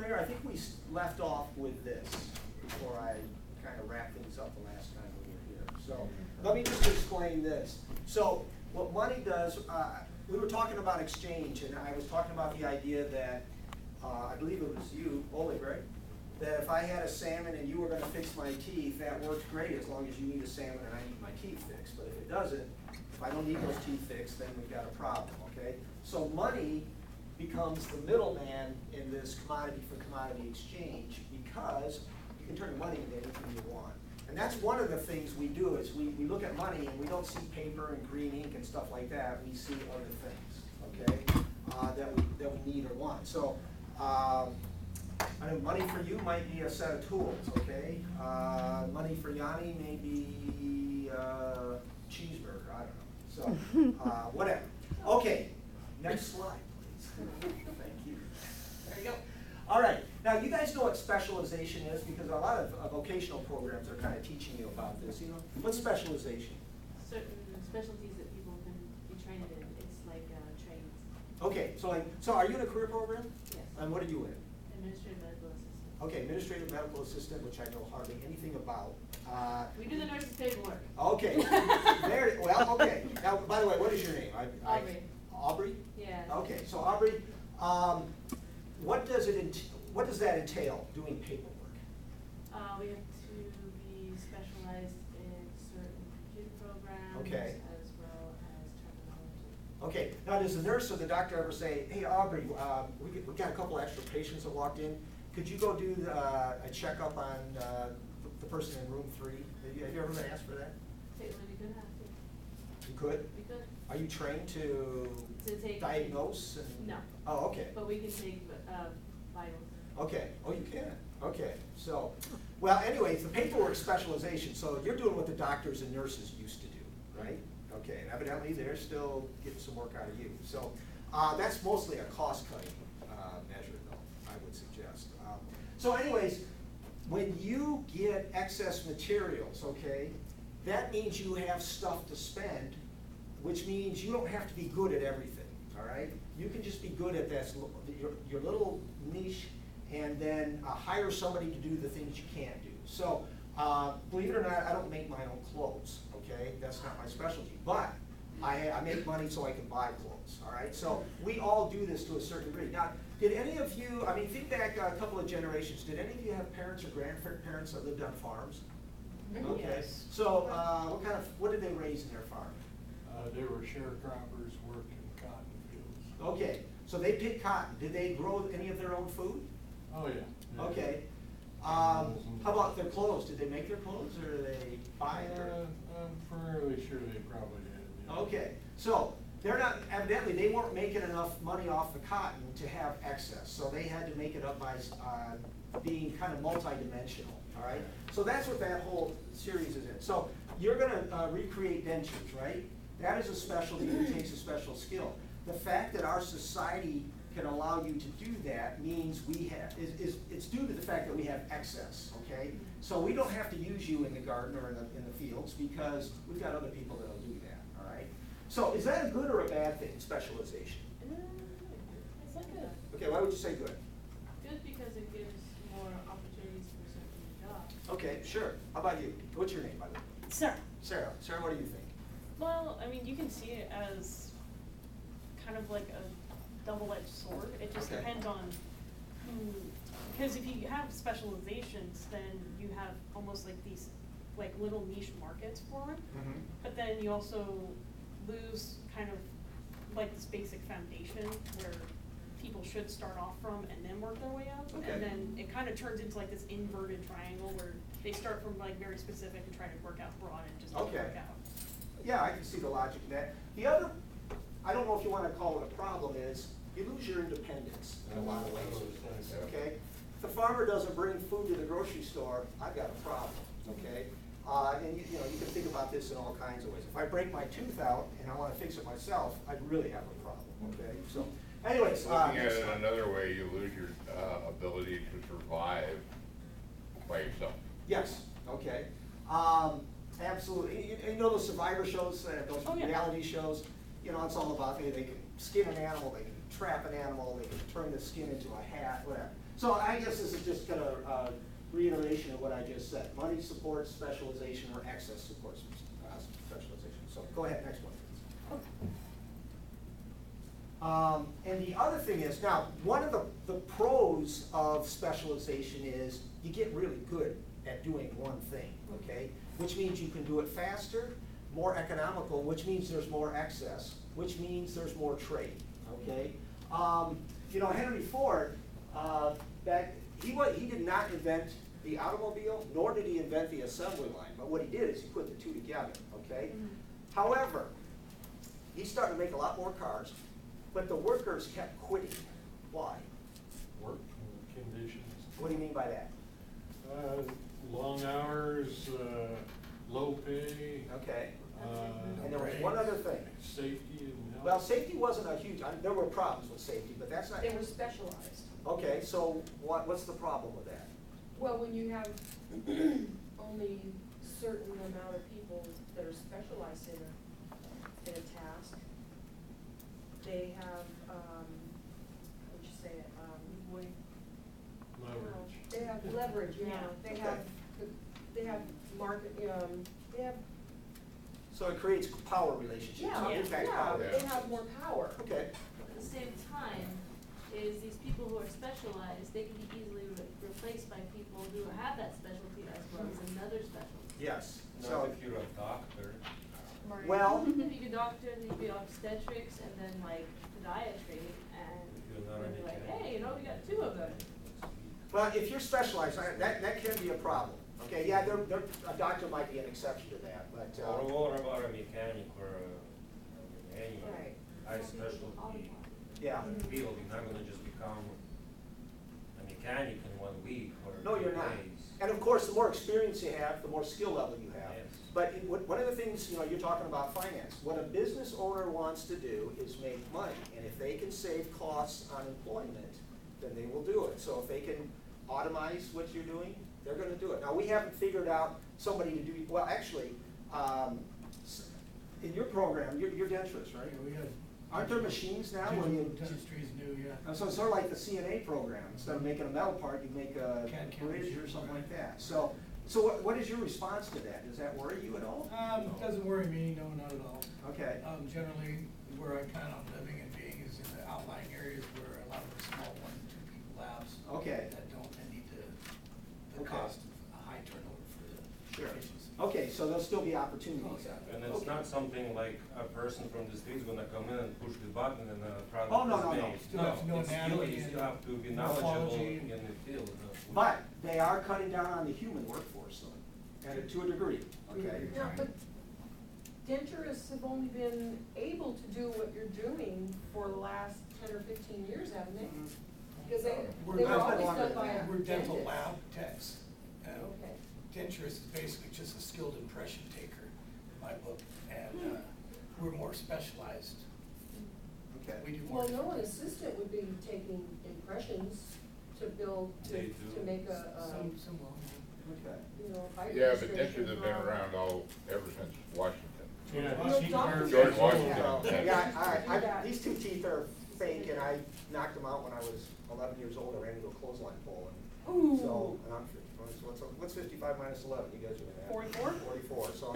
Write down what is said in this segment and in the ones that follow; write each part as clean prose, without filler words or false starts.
Mayor, I think we left off with this before I kind of wrap things up the last time we were here. So let me just explain this. So what money does, we were talking about exchange, and I was talking about the idea that, I believe it was you, Oleg, right? That if I had a salmon and you were going to fix my teeth, that worked great as long as you need a salmon and I need my teeth fixed. But if it doesn't, if I don't need those teeth fixed, then we've got a problem, okay? So money becomes the middleman in this commodity for commodity exchange because you can turn money into anything you want. And that's one of the things we do is we look at money and we don't see paper and green ink and stuff like that. We see other things, okay, that we need or want. So I know money for you might be a set of tools, okay? Money for Yanni may be cheeseburger, I don't know. So whatever. Okay, next slide, please. Thank you. There you go. All right, now you guys know what specialization is because a lot of vocational programs are kind of teaching you about this. You know, what's specialization? Certain specialties that people can be trained in. It's like trades. Okay, so are you in a career program? Yes. And what are you in? Administrative medical assistant. Okay, administrative medical assistant, which I know hardly anything about. We do the nurse's paperwork. Okay, very well. Okay. Now, by the way, what is your name? Aubrey. Aubrey? Yeah. Okay, so Aubrey, what does that entail? Doing paperwork? We have to be specialized in certain computer programs Okay. as well as terminology. Okay. Now, does the nurse or the doctor ever say, "Hey, Aubrey, we got a couple extra patients that walked in. Could you go do a checkup on the person in room 3?" Have you ever been asked for that? Take when you could have to. You could? We could. Are you trained to take diagnose? And, No. Oh, okay. But we can take vitals. Okay. Oh, you can. Okay. So, well, anyways, the paperwork specialization. So you're doing what the doctors and nurses used to do, right? Okay. And evidently, they're still getting some work out of you. So that's mostly a cost-cutting measure, though, I would suggest. So, anyways, when you get excess materials, okay, that means you have stuff to spend, which means you don't have to be good at everything, all right? You can just be good at this, your little niche, and then hire somebody to do the things you can't do. So, believe it or not, I don't make my own clothes, okay? That's not my specialty, but I make money so I can buy clothes, all right? So we all do this to a certain degree. Now, did any of you, I mean, think back a couple of generations, did any of you have parents or grandparents that lived on farms? Okay, Yes. so what did they raise in their farm? They were sharecroppers, worked in cotton fields. Okay, so they picked cotton. Did they grow any of their own food? Oh, yeah. Okay. How about their clothes? Did they make their clothes or did they buy it? I'm fairly sure they probably did. Yeah. Okay, so they're not, evidently they weren't making enough money off the cotton to have excess. So they had to make it up by being kind of multi-dimensional, all right? So that's what that whole series is in. So you're gonna recreate dentures, right? That is a specialty that takes a special skill. The fact that our society can allow you to do that means it's due to the fact that we have excess, okay? So we don't have to use you in the garden or in the fields because we've got other people that'll do that, all right? So is that a good or a bad thing, specialization? It's like good. Okay, why would you say good? Good because it gives more opportunities for certain jobs. Okay, sure. How about you? What's your name, by the way? Sarah. Sarah. Sarah, what do you think? Well, I mean, you can see it as kind of like a double-edged sword. It just Okay. depends on who, because if you have specializations, then you have almost like these like little niche markets for it. Mm-hmm. But then you also lose kind of like this basic foundation where people should start off from and then work their way up. Okay. And then it kind of turns into like this inverted triangle where they start from like very specific and try to work out broad and just doesn't Okay. work out. Yeah, I can see the logic in that. The other, I don't know if you want to call it a problem, is you lose your independence in a lot of ways. Okay? If the farmer doesn't bring food to the grocery store, I've got a problem, okay? And you can think about this in all kinds of ways. If I break my tooth out and I want to fix it myself, I'd really have a problem, okay? So, anyways. Looking at it another way, you lose your ability to survive by yourself. Yes, okay. Absolutely. You know those survivor shows, those Oh, yeah. reality shows? You know, it's all about, hey, they can skin an animal, they can trap an animal, they can turn the skin into a hat, whatever. So I guess this is just kind of reiteration of what I just said. Money supports specialization or excess supports specialization. So go ahead, next one, please. And the other thing is, now, one of the pros of specialization is you get really good at doing one thing, okay? Which means you can do it faster, more economical, which means there's more excess, which means there's more trade, okay? You know, Henry Ford, he did not invent the automobile, nor did he invent the assembly line, but what he did is he put the two together, okay? However, he started to make a lot more cars, but the workers kept quitting. Why? Work conditions. What do you mean by that? Long hours, low pay. Okay. uh, And there was one other thing. Safety and health. Well, safety wasn't a huge, there were problems with safety, but that's not. They were specialized. Okay, so what's the problem with that? Well, when you have only certain amount of people that are specialized in a task, they have, how would you say it, Leverage. they have leverage, yeah, Yeah. they have market, they have, So it creates power relationships. yeah, impact yeah, power. they have more power. Okay, At the same time, is these people who are specialized, they can be easily replaced by people who have that specialty as well as another specialty. yes. Not So, if you're a doctor. well, If you could doctor, then you'd be obstetrics and then like podiatry, and You're not then be an like, mechanic. hey, you know, we got two of them. well, if you're specialized, that can be a problem. Okay, yeah, a doctor might be an exception to that, but, Or about a mechanic or any Right. high specialty yeah. field, you're not gonna just become a mechanic in 1 week or No, 2 you're not. days. And of course, the more experience you have, the more skill level you have. Yes. But one of the things, you know, you're talking about finance. What a business owner wants to do is make money. And if they can save costs on employment, then they will do it. So if they can automate what you're doing, they're gonna do it. Now, we haven't figured out somebody to do, well, actually, in your program, you're dentist, right? Yeah, we got. Aren't there machines now where you? Dentistry's new, yeah. So it's sort of like the CNA program, instead of making a metal part, you make a CAD bridge or machine, something like right. that. So what is your response to that? Does that worry you at all? Doesn't worry me, no, not at all. Okay, Generally, where I plan on living and being is in the outlying areas where a lot of the small 1, 2 people labs. Okay. That don't need the Okay. cost of a high turnover for the sure. patients. Okay, so there'll still be opportunities out there. And it's Okay. not something like a person from the street's gonna come in and push the button and a product Oh, no, is no, no. made. Still have to know it's still, anatomy you still and have to be knowledgeable morphology. in the field. But they are cutting down on the human workforce, though, and to a degree, okay? Yeah, but denturists have only been able to do what you're doing for the last 10 or 15 years, haven't they? Because they were That's been always longer done than by that. a We're dental dentist. lab techs. Okay. Denturist is basically just a skilled impression taker, in my book, and we're more specialized. Okay. We do more. Well, no, an assistant would be taking impressions to build, They do. to make a, Some will. Okay. you know, a Yeah, but registration dentures have been from- around ever since Washington. Yeah. Well, doctors- George Washington. Yeah, Yeah. yeah, these two teeth are fake, and I knocked them out when I was 11 years old. I ran into a clothesline pole, and so, and I'm 50. What's 55 minus 11? You guys are gonna have 44? 44. So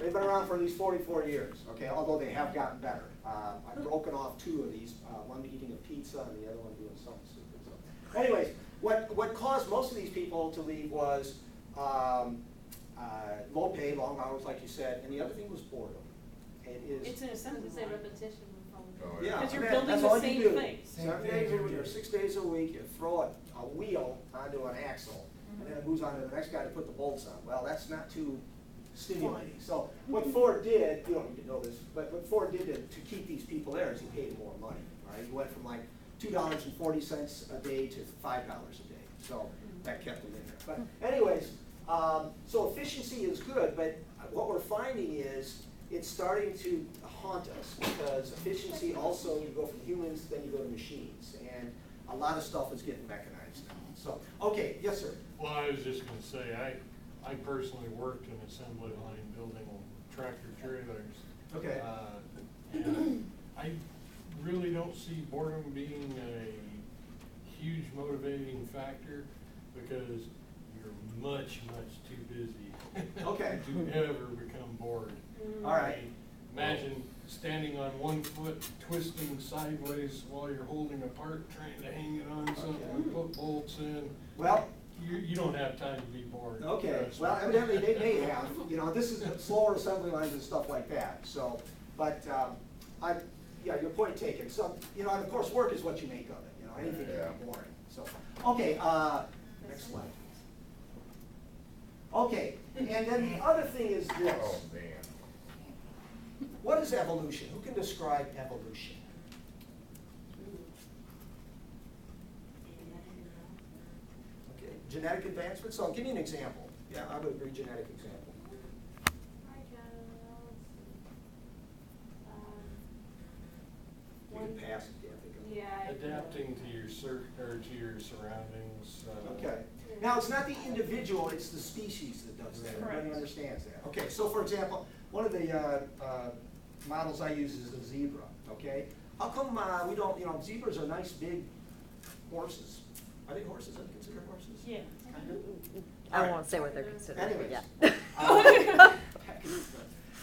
they've been around for at least 44 years. Okay, although they have gotten better. I've broken off 2 of these. One eating a pizza, and the other one doing something stupid. So, anyways, what caused most of these people to leave was low pay, long hours, like you said, and the other thing was boredom. It is. It's an assembly Say line. repetition would probably. Yeah, Because you're I mean, building that's the all you same do. thing. 7 days a week or 6 days a week, you throw a wheel onto an axle, and then it moves on to the next guy to put the bolts on. Well, that's not too stimulating. So what Ford did, you don't need to know this, but what Ford did to keep these people there is he paid them more money, right? He went from like $2.40 a day to $5 a day. So that kept them in there. But anyways, so efficiency is good, but what we're finding is it's starting to haunt us because efficiency also, you go from humans, then you go to machines. And a lot of stuff is getting mechanized now. So, okay, yes, sir. Well, I was just gonna say, I personally worked in assembly line building tractor trailers. Okay. And I really don't see boredom being a huge motivating factor because you're much, much too busy. Okay. To ever become bored. All right. Imagine standing on one foot, twisting sideways while you're holding a part, trying to hang it on something, put bolts in. Well, You don't have time to be bored. okay, trust well, me. evidently they may have, you know, this is slower assembly lines and stuff like that, so, but, yeah, your point taken. So, you know, and of course, work is what you make of it, you know, anything can be Yeah. boring, so. Okay, next slide. Okay, and then the other thing is Oh, this. man. What is evolution? Who can describe evolution? Okay, genetic advancement, so give me an example. Yeah, I would agree, genetic example. Hi, Jen, let's see. You can pass it, yeah, I think. Yeah. Adapting to your to your surroundings. Okay. Now, it's not the individual, it's the species that does that. Everybody Correct. understands that. Okay, so for example, one of the models I use is a zebra, okay? How come we don't, you know, zebras are nice, big horses. Are they horses? Are they considered horses? Yeah. Kind of. I Alright. won't say what they're considered, Anyways. but Uh,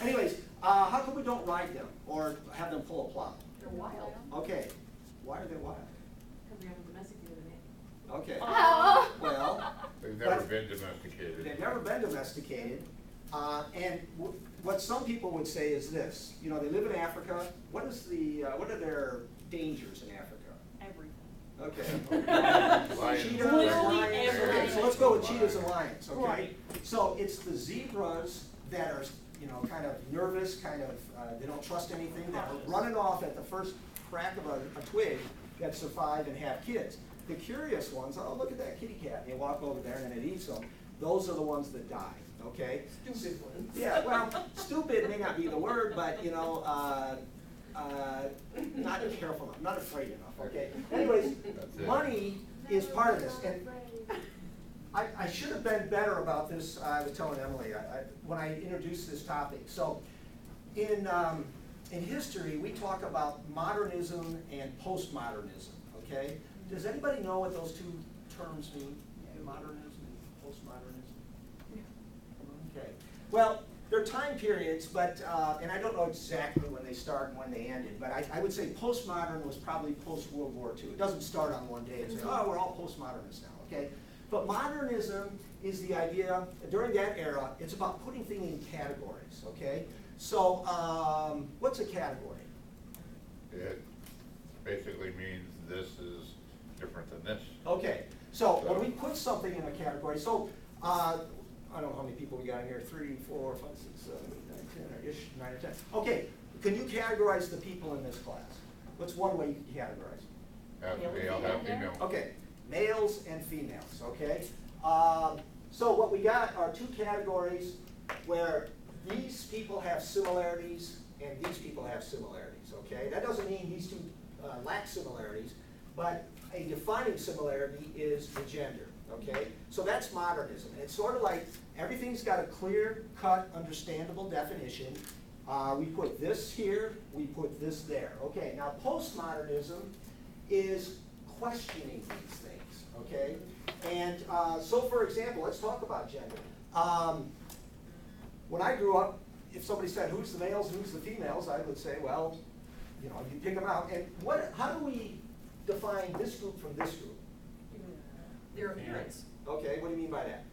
Anyways, how come we don't ride them or have them pull a plow? They're wild. Okay, why are they wild? Because we haven't domesticated them yet. Okay, Oh. well, They've never But- been domesticated. they've never been domesticated. And what some people would say is this, you know, they live in Africa. What is what are their dangers in Africa? Everything. Okay. Lions. Cheetahs, Literally lions. Okay, everything. so let's go with cheetahs and lions, okay? Right. So it's the zebras that are, you know, kind of nervous, kind of, they don't trust anything, that are running off at the first crack of a twig that survive and have kids. The curious ones, oh, look at that kitty cat, and they walk over there and then it eats them. Those are the ones that die, okay? Stupid ones. Yeah, well, stupid may not be the word, but, you know, not careful enough, not afraid enough, okay? Anyways, That's it. money is part of this, and I should have been better about this, I was telling Emily, when I introduced this topic. So, in history, we talk about modernism and postmodernism, okay? Does anybody know what those two terms mean, modernism and postmodernism? Okay, well, they're time periods, but, and I don't know exactly when they start and when they ended, but I would say postmodern was probably post-World War II. It doesn't start on one day and say, oh, we're all postmodernists now, okay? But modernism is the idea, during that era, it's about putting things in categories, okay? So, what's a category? It basically means this is different than this. Okay, so when we put something in a category, so, I don't know how many people we got in here, 3, 4, 5, 6, 7, 8, 9, 10, or-ish, 9 or 10. Okay, can you categorize the people in this class? What's one way you can categorize them? Have Male and male, have female. female. Okay, males and females, okay? So what we got are two categories where these people have similarities and these people have similarities, okay? That doesn't mean these two lack similarities, but a defining similarity is the gender, okay? So that's modernism, and it's sort of like everything's got a clear-cut, understandable definition. We put this here, we put this there. Okay, now postmodernism is questioning these things, okay? And so for example, let's talk about gender. When I grew up, if somebody said, who's the males, who's the females, I would say, well, you know, you pick them out. And how do we define this group from this group? Their appearance, Okay, what do you mean by that?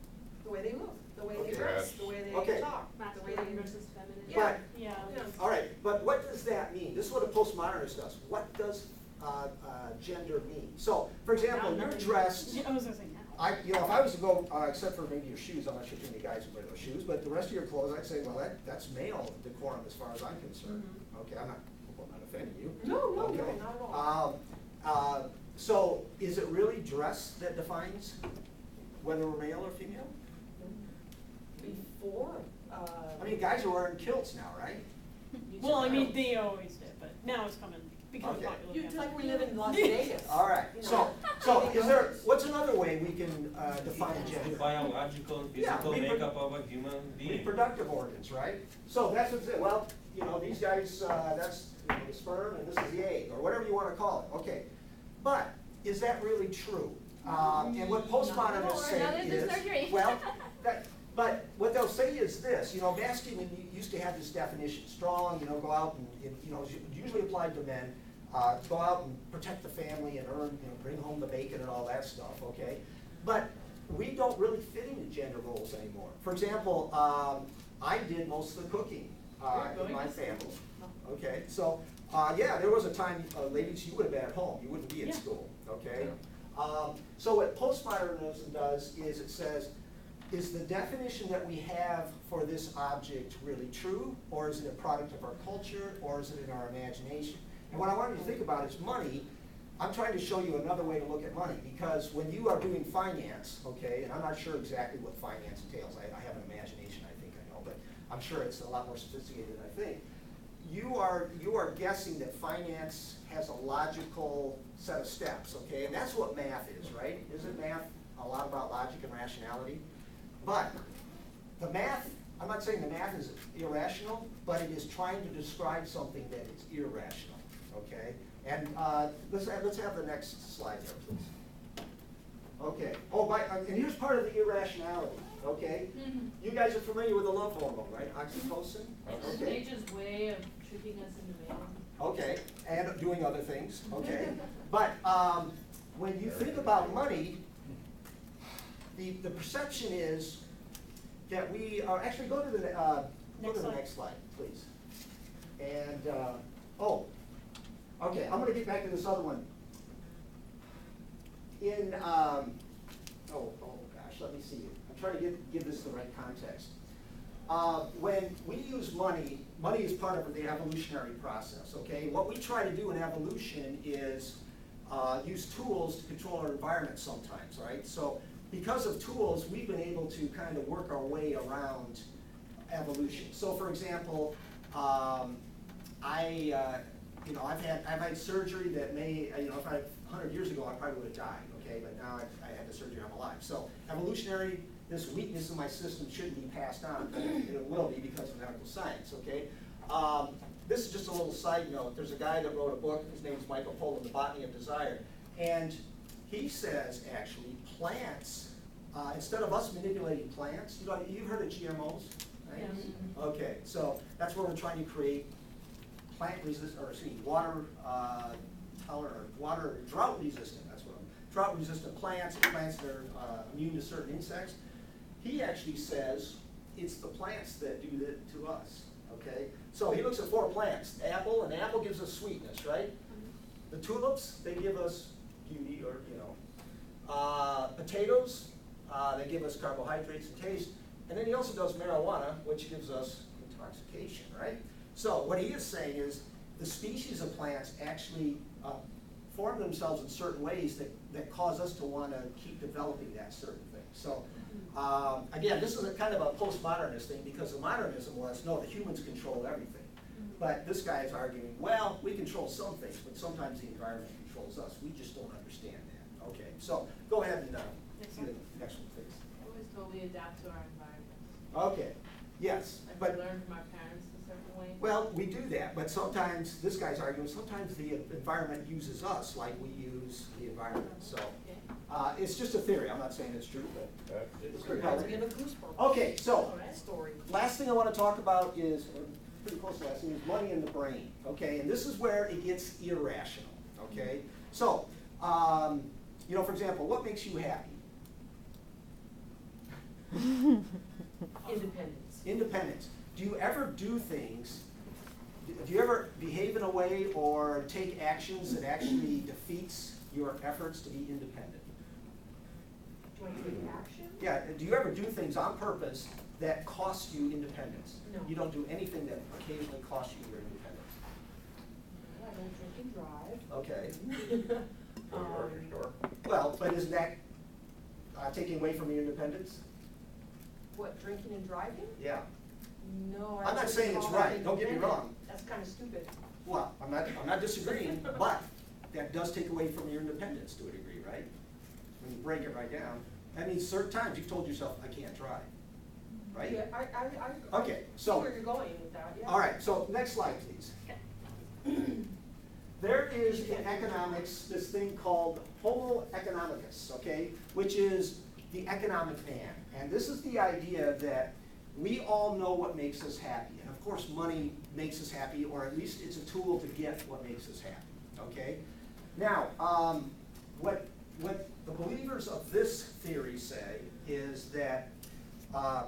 the way they look, the way Okay. they dress, the way Okay. they talk, the way Masculine they. versus feminine. Yeah. Yeah. Yeah. All right, but what does that mean? This is what a postmodernist does. What does gender mean? So, for example, you're dressed, Yeah, I was gonna say now. you know, if I was to go, except for maybe your shoes, I'm not sure too many guys who wear those shoes, but the rest of your clothes, I'd say, well, that's male decorum as far as I'm concerned. Okay, I'm not offending you. No, no, no, Okay. not at all. So, is it really dress that defines whether we're male or female? Before, I mean, guys are wearing kilts now, right? Well, I mean, they always did, but now it's coming, becoming Okay. popular. it's like we live in Las Vegas. All right, You so, know, so anything is there, else? what's another way we can define The gender? biological, Yeah, physical repro- makeup of a human being. Reproductive organs, right? So that's what's it, well, you know, these guys, that's you know, the sperm and this is the egg, or whatever you wanna call it, okay. But is that really true? And what postmodernists Not say anymore. Now there's is, surgery. well, but what they'll say is this, you know, masculine used to have this definition, strong, you know, go out and you know, usually applied to men, go out and protect the family and earn, you know, bring home the bacon and all that stuff, okay? But we don't really fit into gender roles anymore. For example, I did most of the cooking in my family, okay? So, yeah, there was a time, ladies, you would have been at home, you wouldn't be in Yeah. school, okay? So what postmodernism does is it says, is the definition that we have for this object really true, or is it a product of our culture, or is it in our imagination? And what I want you to think about is money. I'm trying to show you another way to look at money, because when you are doing finance, okay, and I'm not sure exactly what finance entails, I have an imagination, I think I know, but I'm sure it's a lot more sophisticated than I think. You are guessing that finance has a logical set of steps, okay, and that's what math is, right? Isn't math a lot about logic and rationality? But the math, I'm not saying the math is irrational, but it is trying to describe something that is irrational, okay? And let's have the next slide there, please. Okay. Oh, and here's part of the irrationality, okay? You guys are familiar with the love hormone, right? Oxytocin? It's Okay. nature's way of tricking us into mating. Okay, and doing other things, okay? But when you think about money, the perception is that we are, actually go to the next slide, please. And, okay, I'm gonna get back to this other one. In, oh gosh, let me see. I'm trying to give this the right context. When we use money, money is part of the evolutionary process, okay? What we try to do in evolution is use tools to control our environment sometimes, right? So because of tools, we've been able to kind of work our way around evolution. So for example, I've had surgery that may, you know, if 100 years ago, I probably would have died, okay? But now I had the surgery, I'm alive. So evolutionary, this weakness in my system shouldn't be passed on, but it will be because of medical science, okay? This is just a little side note. There's a guy that wrote a book, his name is Michael Pollan, The Botany of Desire. And he says, actually, plants, instead of us manipulating plants, you know, you've heard of GMOs, right? Yeah. Okay, so that's where we're trying to create drought resistant, that's what drought resistant plants that are immune to certain insects. He actually says it's the plants that do that to us, okay? So he looks at 4 plants, apple, and apple gives us sweetness, right? The tulips, they give us beauty, or, you know. Potatoes, they give us carbohydrates and taste. And then he also does marijuana, which gives us intoxication, right? So what he is saying is the species of plants actually form themselves in certain ways that cause us to want to keep developing that certain thing. So again, this is a kind of a postmodernist thing, because the modernism was, no, the humans control everything. But this guy is arguing, well, we control some things, but sometimes the environment controls us. We just don't understand that. Okay, so go ahead and see the next one, please. I always told we adapt to our environment. Okay, yes, Like but we learn from our parents a certain way. well, we do that, but sometimes, this guy's arguing, sometimes the environment uses us like we use the environment. So it's just a theory. I'm not saying it's true, but it's pretty Let's common. give a goosebump. Okay, so Story. last thing I want to talk about is, pretty close to last thing, is money in the brain. Okay, and this is where it gets irrational. Okay, so you know, for example, what makes you happy? Independence. Independence. Do you ever do things, do you ever behave in a way or take actions that actually defeats your efforts to be independent? Do I take action? Yeah, do you ever do things on purpose that cost you independence? No. You don't do anything that occasionally costs you your independence? I don't drink Okay. and drive. Go to the grocery store. Well, but isn't that taking away from your independence? What, drinking and driving? Yeah. No, I I'm not wouldn't saying it's call that right. Don't get me independent. wrong. That's kind of stupid. Well, I'm not disagreeing, but that does take away from your independence to a degree, right? When you break it right down. That means certain times you've told yourself, I can't drive, right? Yeah, I Okay, see so, where you're going with that, yeah. all right, so next slide, please. There is in economics this thing called Homo economicus, okay, which is the economic man. And this is the idea that we all know what makes us happy. And of course, money makes us happy, or at least it's a tool to get what makes us happy, okay? Now, what the believers of this theory say is that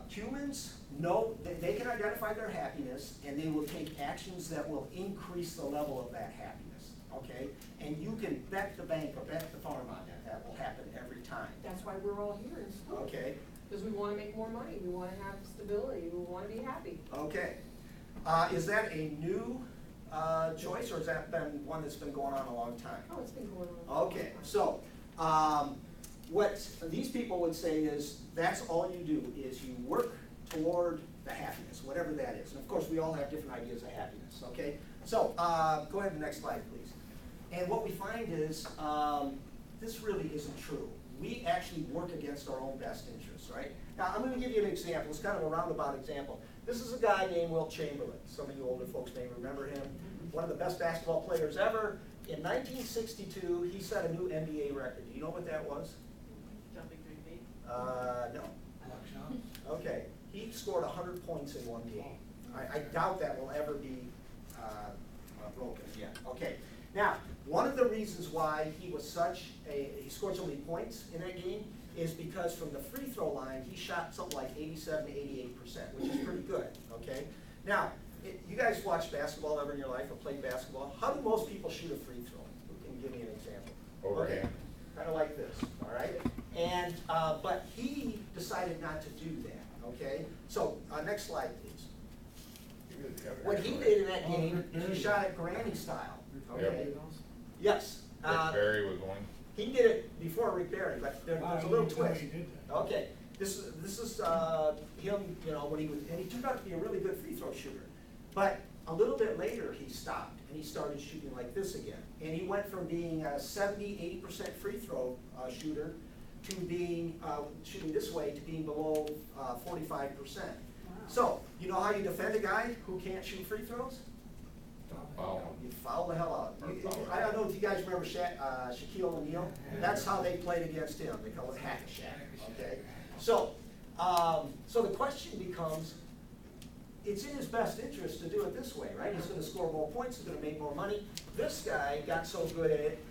humans know that they can identify their happiness, and they will take actions that will increase the level of that happiness, okay? And you can bet the bank or bet the farm on that. That will happen every time, That's why we're all here in school. okay? Because we wanna make more money, we wanna have stability, we wanna be happy. Okay. Is that a new choice, or has that been one that's been going on a long time? Oh, it's been going on. Okay, so, what these people would say is, that's all you do, is you work toward the happiness, whatever that is. And of course, we all have different ideas of happiness, okay? So, go ahead to the next slide, please. And what we find is, this really isn't true. We actually work against our own best interests, right? Now, I'm gonna give you an example. It's kind of a roundabout example. This is a guy named Wilt Chamberlain. Some of you older folks may remember him. One of the best basketball players ever. In 1962, he set a new NBA record. Do you know what that was? Jumping 3 feet. No. Okay, he scored 100 points in one game. I doubt that will ever be broken again. Okay, now, one of the reasons why he scored so many points in that game is because from the free throw line, he shot something like 87 to 88%, which is pretty good, okay? Now, you guys watch basketball ever in your life or played basketball? How do most people shoot a free throw? Who can give me an example? Overhand. Kind of like this, all right? And, but he decided not to do that, okay? So, next slide, please. What he did in that game, he shot it granny style, okay? Yes. Rick Barry was one. He did it before Rick Barry, but there's a little twist. Okay, this is him, you know, when and he turned out to be a really good free throw shooter. But a little bit later, he stopped, and he started shooting like this again. And he went from being a 70, 80% free throw shooter to being, shooting this way, to being below 45%. So, you know how you defend a guy who can't shoot free throws? Foul. You foul the hell out. I don't know if you guys remember Shaquille O'Neal. That's how they played against him. They call it Hack-a-Shaq, okay? So, so the question becomes, it's in his best interest to do it this way, right? He's gonna score more points, he's gonna make more money. This guy got so good at it,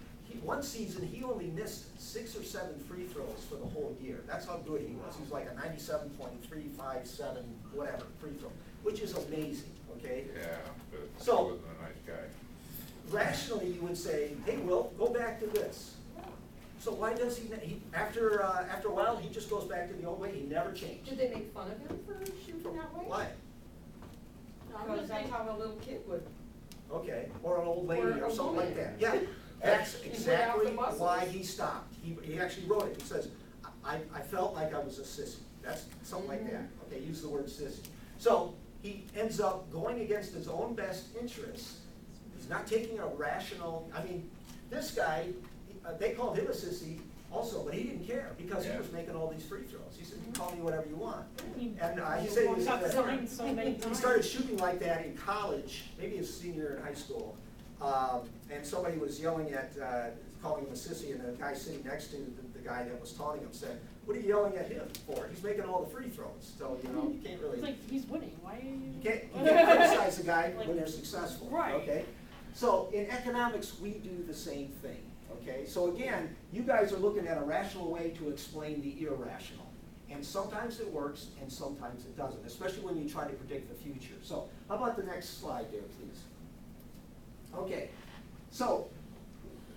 one season, he only missed 6 or 7 free throws for the whole year. That's how good he was. He was like a 97.357, whatever, free throw, which is amazing, okay? Yeah, but he So- wasn't a nice guy. Rationally, you would say, hey, Will, go back to this. So why does after a while, he just goes back to the old way, he never changed. Did they make fun of him for shooting that way? Why? Because that's how a little kid would. Okay, or an old lady Or or a something like that. woman. Yeah, that's He exactly put out the muscles. why he stopped. He actually wrote it. He says, I felt like I was a sissy. That's something like that. Okay, use the word sissy. So he ends up going against his own best interests. He's not taking a rational, I mean, this guy, they called him a sissy also, but he didn't care because he Yeah. was making all these free throws. He said, you call me whatever you want. He And he said he was got signed so many he times. started shooting like that in college, maybe his senior year in high school. And somebody was yelling at, calling him a sissy, and the guy sitting next to the guy that was taunting him said, what are you yelling at him for? He's making all the free throws. So, you know, you can't really, It's like, he's winning, why are you? you can't criticize the guy when Like- they're successful, Right. okay? So in economics, we do the same thing, okay? So again, you guys are looking at a rational way to explain the irrational. And sometimes it works, and sometimes it doesn't, especially when you try to predict the future. So how about the next slide there, please? Okay, so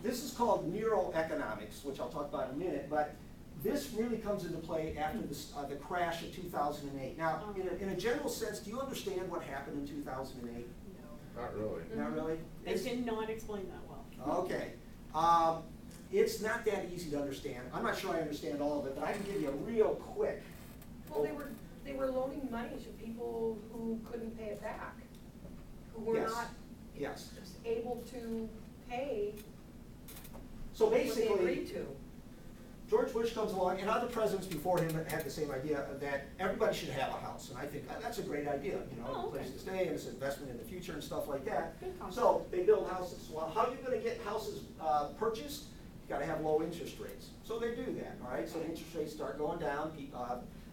this is called neuroeconomics, which I'll talk about in a minute, but this really comes into play after the crash of 2008. Now, in a general sense, do you understand what happened in 2008? Not really. Not really? They did not explain that well. Okay. It's not that easy to understand. I'm not sure I understand all of it, but I can give you a real quick. Well, they were loaning money to people who couldn't pay it back, who were Yes. not Yes. able to pay So what they basically, agreed to. George Bush comes along, and other presidents before him had the same idea that everybody should have a house. And I think that's a great idea, you know, Oh, a place okay. to stay, and it's an investment in the future and stuff like that. Good concept. So they build houses. Well, how are you gonna get houses purchased? You gotta have low interest rates. So they do that, all right? So the interest rates start going down,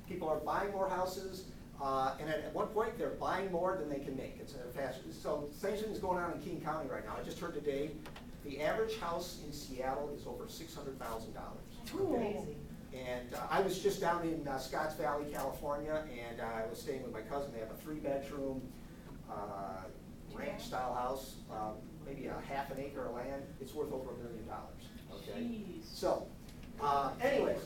people are buying more houses, and at one point, they're buying more than they can make. It's a fast, so same thing is going on in King County right now. I just heard today, the average house in Seattle is over $600,000. Crazy. And I was just down in Scotts Valley, California, and I was staying with my cousin. They have a 3-bedroom ranch-style house, maybe a half an acre of land. It's worth over $1 million, okay? Jeez. So, anyways,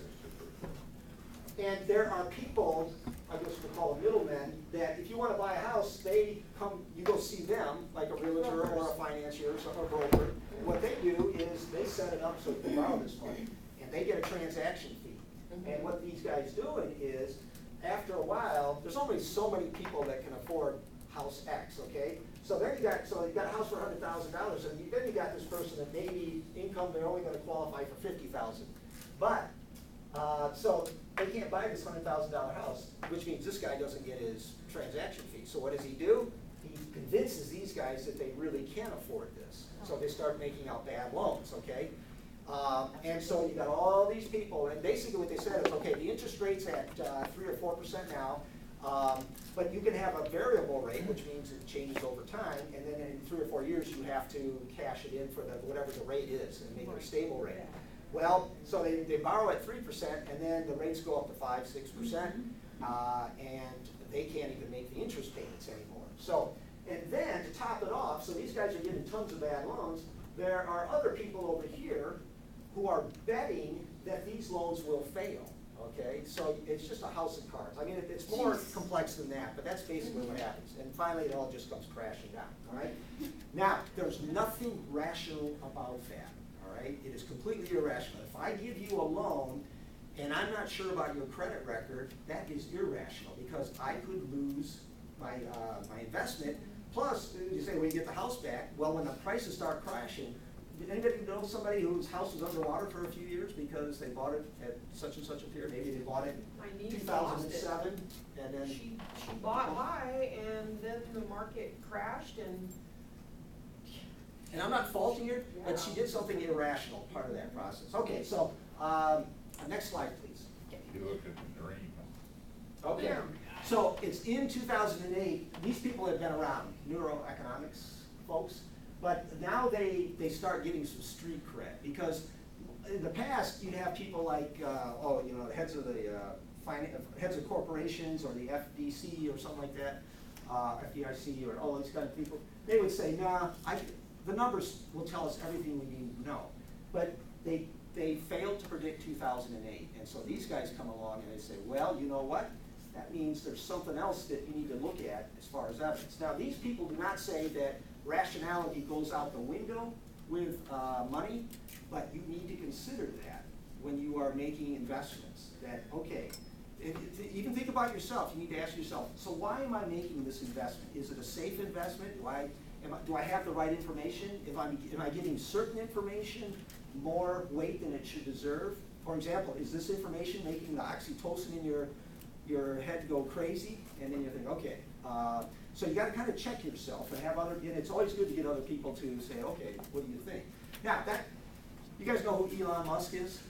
and there are people, I guess we'll call them middlemen, that if you want to buy a house, they come, you go see them, like a realtor or a financier or a broker. What they do is they set it up so you can borrow this money, and they get a transaction fee. And what these guys doing is, after a while, there's only so many people that can afford house X, okay? So then you got a house for $100,000, and then you got this person that maybe income, they're only gonna qualify for $50,000. But, so they can't buy this $100,000 house, which means this guy doesn't get his transaction fee. So what does he do? He convinces these guys that they really can't afford this. So they start making out bad loans, okay? And so you got all these people, and basically what they said is, okay, the interest rate's at 3 or 4% now, but you can have a variable rate, which means it changes over time, and then in 3 or 4 years, you have to cash it in for whatever the rate is and make it a stable rate. Well, so they borrow at 3%, and then the rates go up to 5, 6%, and they can't even make the interest payments anymore. So, and then to top it off, so these guys are getting tons of bad loans, there are other people over here who are betting that these loans will fail, okay? So it's just a house of cards. I mean, it's more complex than that, but that's basically what happens. And finally, it all just comes crashing down, all right? Now, there's nothing rational about that, all right? It is completely irrational. If I give you a loan and I'm not sure about your credit record, that is irrational because I could lose my investment. Plus, you say, well, you get the house back. Well, when the prices start crashing, did anybody know somebody whose house was underwater for a few years because they bought it at such and such a period? Maybe they bought it My in niece lost it. 2007, and then She bought high, and then the market crashed, and I'm not faulting her, but she did something irrational, part of that process. Okay, so next slide, please. You look at the dream. Okay, so it's in 2008, these people have been around, neuroeconomics folks, but now they start getting some street cred, because in the past, you'd have people like, the heads of heads of corporations, or the FDC, or something like that, FDIC, or all these kind of people, they would say, nah, the numbers will tell us everything we need to know. But they failed to predict 2008, and so these guys come along and they say, well, you know what? That means there's something else that you need to look at as far as evidence. Now, these people do not say that rationality goes out the window with money, but you need to consider that when you are making investments. That, okay, even think about yourself. You need to ask yourself, so why am I making this investment? Is it a safe investment? Do I have the right information? Am I giving certain information more weight than it should deserve? For example, is this information making the oxytocin in your head go crazy? And then you think, okay. So you got to kind of check yourself and have and it's always good to get other people to say, okay, what do you think? Now, you guys know who Elon Musk is?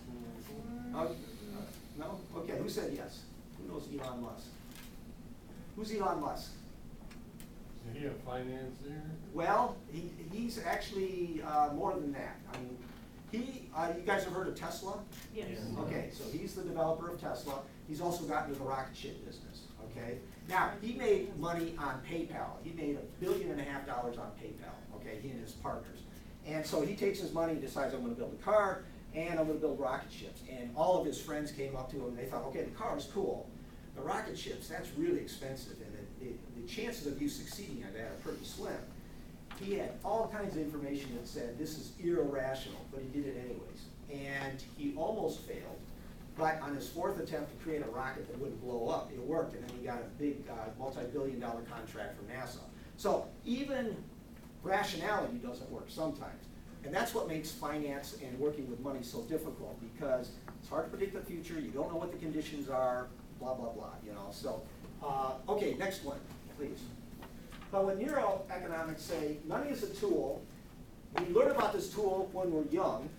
No? Okay, who said yes? Who knows Elon Musk? Who's Elon Musk? Is he a financier? Well, he's actually more than that. I mean, you guys have heard of Tesla? Yes. Okay, so he's the developer of Tesla. He's also gotten into the rocket ship business, okay? Now, he made money on PayPal. He made $1.5 billion on PayPal, okay, he and his partners. And so he takes his money and decides, I'm gonna build a car, and I'm gonna build rocket ships. And all of his friends came up to him and they thought, okay, the car is cool. The rocket ships, that's really expensive, and the chances of you succeeding on that are pretty slim. He had all kinds of information that said this is irrational, but he did it anyways. And he almost failed, but on his 4th attempt to create a rocket that wouldn't blow up, it worked, and then he got a big multi-billion-dollar contract from NASA. So even rationality doesn't work sometimes. And that's what makes finance and working with money so difficult, because it's hard to predict the future, you don't know what the conditions are, blah, blah, blah, you know. So, okay, next one, please. But when neuroeconomics say money is a tool, we learn about this tool when we're young,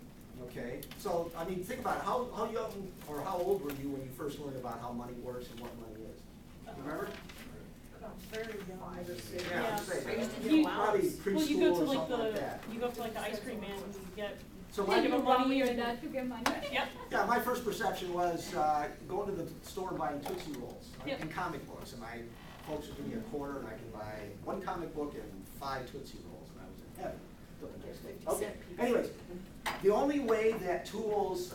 Okay, so, I mean, think about it, how young or how old were you when you first learned about how money works and what money is? You remember? Very young. 5 or 6. Yeah, I'm saying, I used to get You- probably allowance. Well, you preschool go or to like something like that. you go to like the ice cream man and you get, So you my, give them money and, to get money. yep, yeah, my first perception was, going to the store and buying Tootsie Rolls Yep. and comic books, and my folks would give me a quarter and I could buy 1 comic book and 5 Tootsie Rolls, and I was in heaven. Okay, anyways, the only way that tools,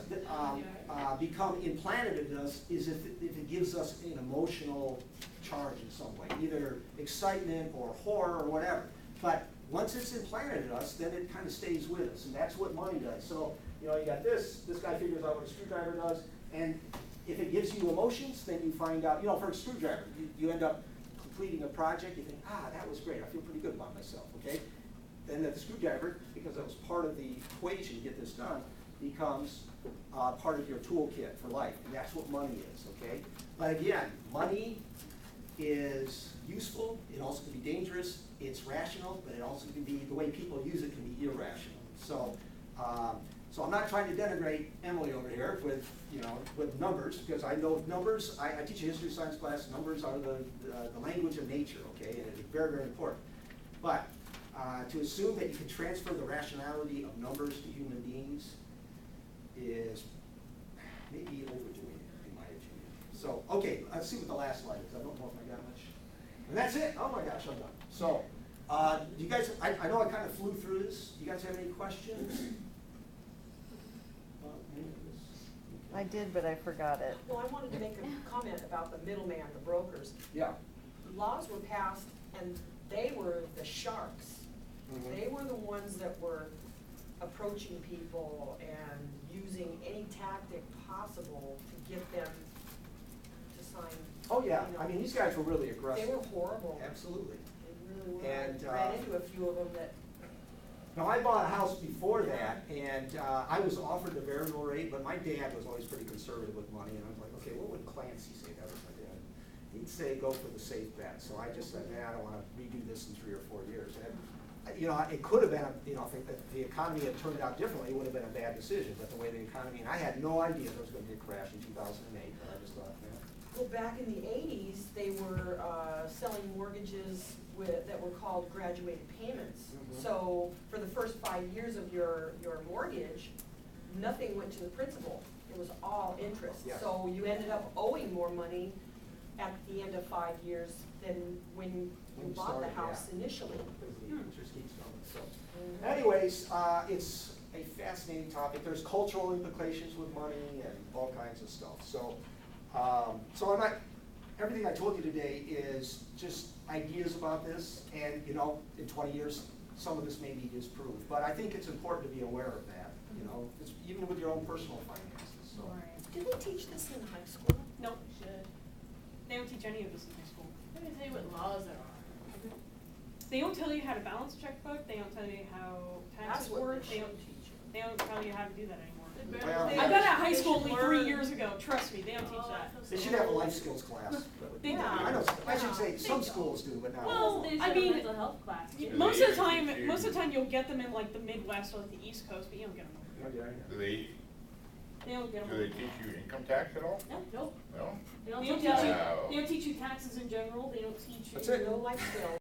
become implanted in us is if it gives us an emotional charge in some way, either excitement or horror or whatever. But once it's implanted in us, then it kind of stays with us, and that's what money does. So, you know, you got this guy figures out what a screwdriver does, and if it gives you emotions, then you find out, you know, for a screwdriver, you end up completing a project, you think, that was great, I feel pretty good about myself, okay? Then the screwdriver, because it was part of the equation to get this done, becomes part of your toolkit for life, and that's what money is, okay? But again, money is useful, it also can be dangerous, it's rational, but it also can be, the way people use it can be irrational. So, so I'm not trying to denigrate Emily over here with, you know, with numbers, because I know numbers, I teach a history science class, numbers are the language of nature, okay, and it's very, very important. But to assume that you can transfer the rationality of numbers to human beings is maybe overdoing it, in my opinion. So, okay, let's see what the last slide is. I don't know if I got much. And that's it. Oh my gosh, I'm done. So, do you guys, I know I kind of flew through this. Do you guys have any questions? Any of this? I did, but I forgot it. Well, I wanted to make a comment about the middleman, the brokers. Yeah. Laws were passed and they were the sharks. Mhm. They were the ones that were approaching people and using any tactic possible to get them to sign. Oh, yeah. you know. I mean, these guys were really aggressive. They were horrible. Absolutely. They really were. And, I ran into a few of them that, Now, I bought a house before that, and I was offered a variable rate, but my dad was always pretty conservative with money, and I was like, okay, what would Clancy say? That was my dad. He'd say, go for the safe bet. So I just said, I don't want to redo this in 3 or 4 years. And, you know, it could have been, you know, if the economy had turned out differently, it would have been a bad decision. But the way the economy, and I had no idea there was going to be a crash in 2008, but I just thought, man. well, back in the 80s, they were selling mortgages that were called graduated payments. Mhm. So for the first 5 years of your mortgage, nothing went to the principal. It was all interest. Yeah. So you ended up owing more money at the end of 5 years than when you When you bought the started, house yeah. initially. Because the interest keeps going, so. Mhm. Anyways, it's a fascinating topic. There's cultural implications with money and all kinds of stuff. So, so I'm not, everything I told you today is just ideas about this, and, you know, in 20 years, some of this may be disproved. But I think it's important to be aware of that, you know, even with your own personal finances, so. Do they teach this in high school? nope, Should. they don't teach any of this in high school. Let me tell you what laws there are. They don't tell you how to balance a checkbook, they don't tell you how That's taxes what work, they they should don't, teach you. they don't tell you how to do that anymore. They Well, barely- I got out of high they school should only 3 learn- years ago, trust me, they don't teach Oh, that. I feel They so should have a old. life skills class. That would be- They do. I know, I should say, They some don't. schools do, but not Well, all. They should I have mean, mental health class. too. Most of the They time, teach you- most of the time you'll get them in like the Midwest or like the East Coast, but you don't get them. Yeah, yeah, yeah. Do they, They don't get do them. they teach you income tax at all? Nope. No? They They don't don't teach teach you. you, Wow. they don't teach you taxes in general, they don't teach you. That's it. No life skills.